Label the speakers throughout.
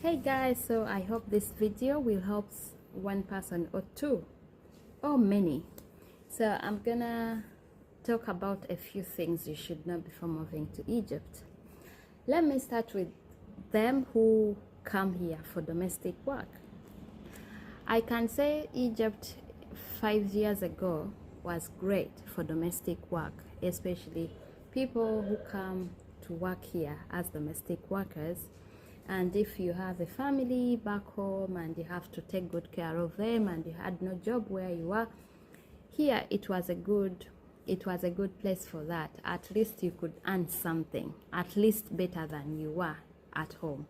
Speaker 1: Hey guys, so I hope this video will help one person or two or many. So I'm gonna talk about a few things you should know before moving to Egypt. Let me start with them who come here for domestic work. I can say Egypt 5 years ago was great for domestic work, especially people who come to work here as domestic workers. And if you have a family back home and you have to take good care of them and you had no job where you are, here it was a good place for that. At least you could earn something, at least better than you were at home.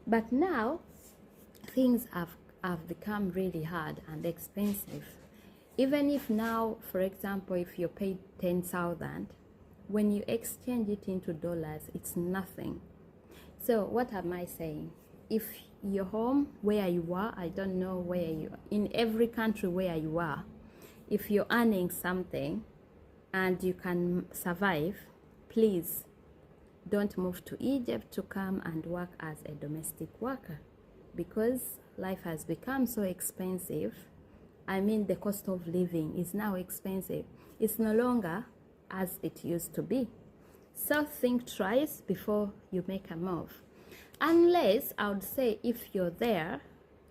Speaker 1: But now things have become really hard and expensive. Even if now, for example, if you're paid 10,000, when you exchange it into dollars, it's nothing. So what am I saying? If you're home where you are, I don't know where you are, in every country where you are, if you're earning something and you can survive, please don't move to Egypt to come and work as a domestic worker, because life has become so expensive. I mean, the cost of living is now expensive. It's no longer as it used to be. So think twice before you make a move. Unless, I would say, if you're there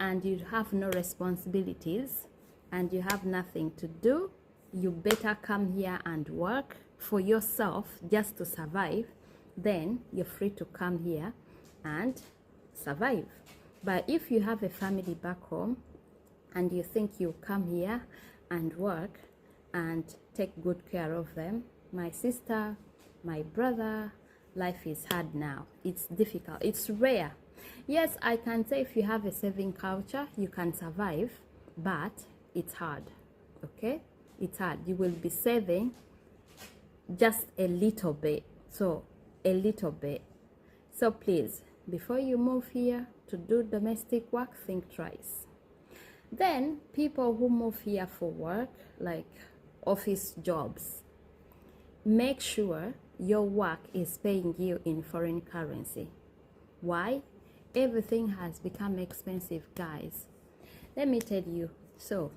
Speaker 1: and you have no responsibilities and you have nothing to do, you better come here and work for yourself just to survive. Then you're free to come here and survive. But if you have a family back home and you think you come here and work and take good care of them, my sister, my brother, life is hard now. It's difficult. It's rare. Yes, I can say if you have a saving culture, you can survive, but it's hard. Okay? It's hard. You will be saving just a little bit. So, a little bit. So please, before you move here to do domestic work, think twice. Then, people who move here for work, like office jobs, make sure your work is paying you in foreign currency. Why? Everything has become expensive, guys. Let me tell you. So,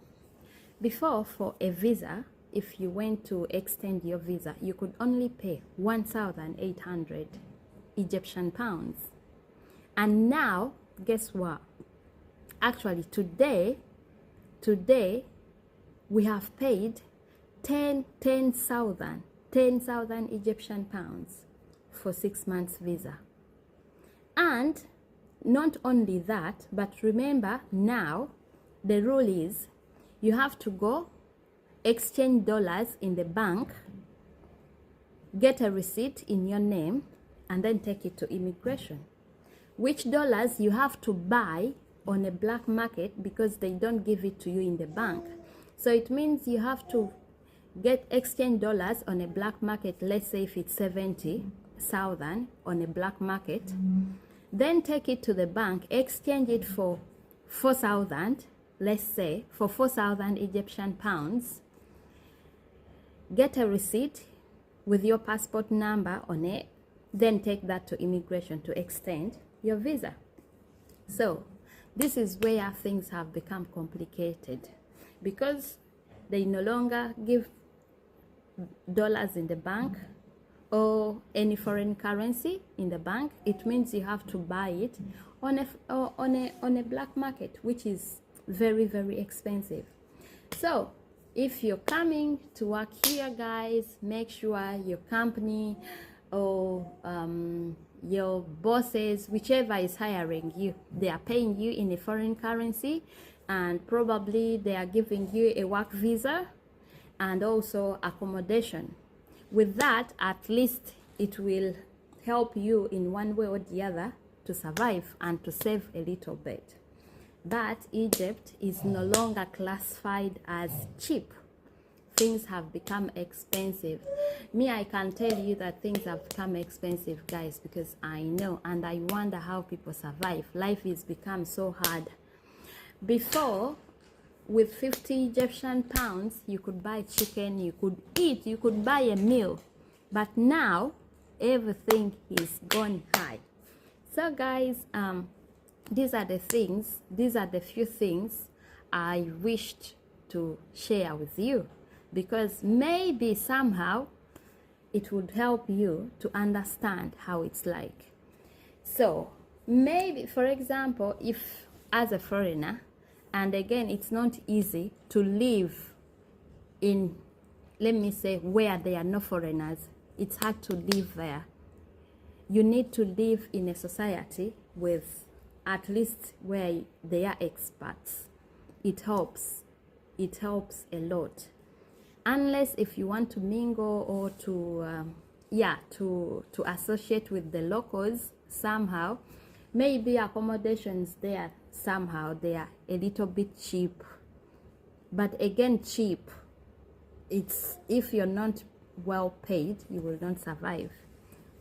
Speaker 1: before, for a visa, if you went to extend your visa, you could only pay 1,800 Egyptian pounds. And now, guess what? Actually, today, we have paid 10,000 Egyptian pounds for 6 months visa. And not only that, but remember now the rule is you have to go exchange dollars in the bank, get a receipt in your name, and then take it to immigration. Which dollars you have to buy on a black market, because they don't give it to you in the bank. So it means you have to get exchange dollars on a black market. Let's say if it's 70,000 on a black market, then take it to the bank, exchange it for 4,000, let's say for 4,000 Egyptian pounds, get a receipt with your passport number on it, then take that to immigration to extend your visa. So this is where things have become complicated, because they no longer give dollars in the bank or any foreign currency in the bank. It means you have to buy it on a black market, which is very, very expensive. So if you're coming to work here, guys, make sure your company or your bosses, whichever is hiring you, they are paying you in a foreign currency, and probably they are giving you a work visa and also accommodation. With that, at least it will help you in one way or the other to survive and to save a little bit. But Egypt is no longer classified as cheap. Things have become expensive. Me, I can tell you that things have become expensive, guys, because I know, and I wonder how people survive. Life has become so hard. Before, with 50 Egyptian pounds, you could buy chicken, you could eat, you could buy a meal. But now, everything is gone high. So guys, these are the things, these are the few things I wished to share with you, because maybe somehow it would help you to understand how it's like. So maybe, for example, if as a foreigner, and again, it's not easy to live in, let me say, where there are no foreigners. It's hard to live there. You need to live in a society with, at least where they are experts. It helps a lot. Unless if you want to mingle or to to associate with the locals somehow, maybe accommodations there somehow they are a little bit cheap. But again, cheap, it's, if you're not well paid, you will not survive.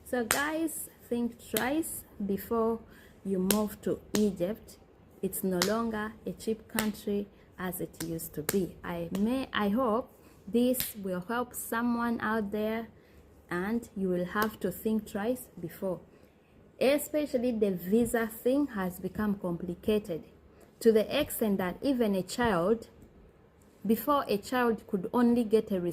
Speaker 1: So guys, think twice before you move to Egypt. It's no longer a cheap country as it used to be. I hope this will help someone out there, and you will have to think twice before. Especially the visa thing has become complicated to the extent that even a child, before a child could only get a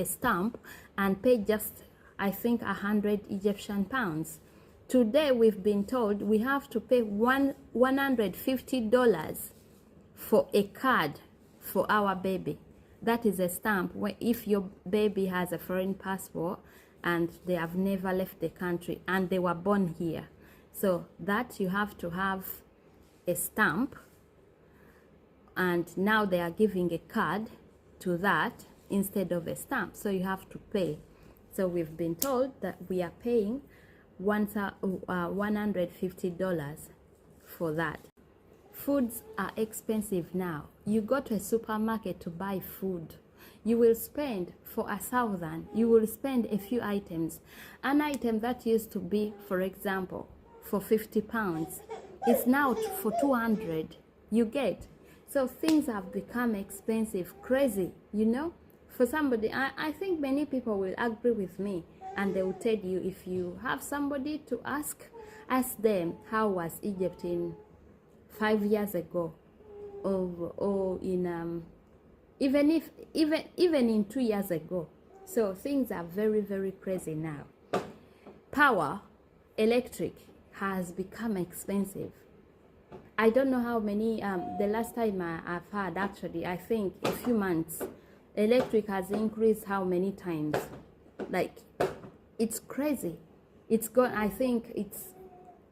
Speaker 1: stamp and pay just, I think, 100 Egyptian pounds. Today we've been told we have to pay $150 for a card for our baby. That is a stamp if your baby has a foreign passport and they have never left the country and they were born here. So that you have to have a stamp, and now they are giving a card to that instead of a stamp, so you have to pay. So we've been told that we are paying $150 for that. Foods are expensive now. You go to a supermarket to buy food, you will spend for 1,000, you will spend a few items. An item that used to be, for example, for 50 pounds is now for 200. You get? So things have become expensive, crazy, you know. For somebody, I think many people will agree with me, and they will tell you, if you have somebody to ask them how was Egypt in 5 years ago, or in even in 2 years ago. So things are very, very crazy now. Power, electric, has become expensive. I don't know how many, the last time I've had, actually, I think a few months, electric has increased how many times? Like, it's crazy. It's gone, I think it's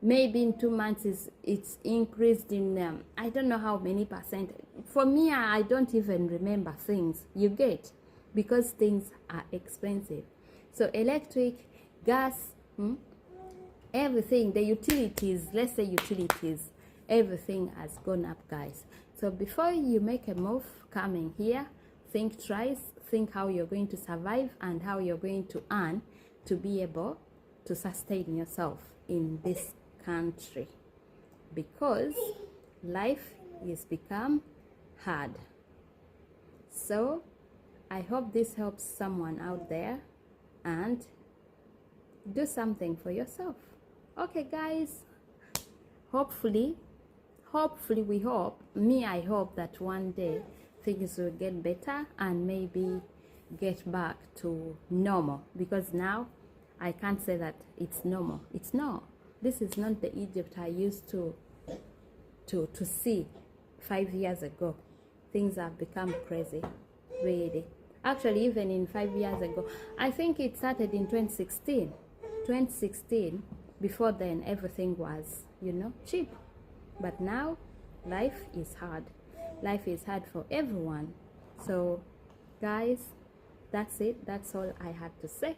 Speaker 1: maybe in 2 months it's increased in I don't know how many percent. For me, I don't even remember things, you get, because things are expensive. So electric, gas, everything, the utilities, let's say utilities, everything has gone up, guys. So before you make a move coming here, think twice, think how you're going to survive and how you're going to earn to be able to sustain yourself in this country, because life is become hard. So I hope this helps someone out there, and do something for yourself. Okay guys, hopefully we hope, I hope that one day things will get better and maybe get back to normal, because now I can't say that it's normal. It's not. This is not the Egypt I used to see 5 years ago. Things have become crazy, really. Actually, even in 5 years ago, I think it started in 2016. Before then, everything was, you know, cheap. But now, life is hard. Life is hard for everyone. So, guys, that's it. That's all I had to say.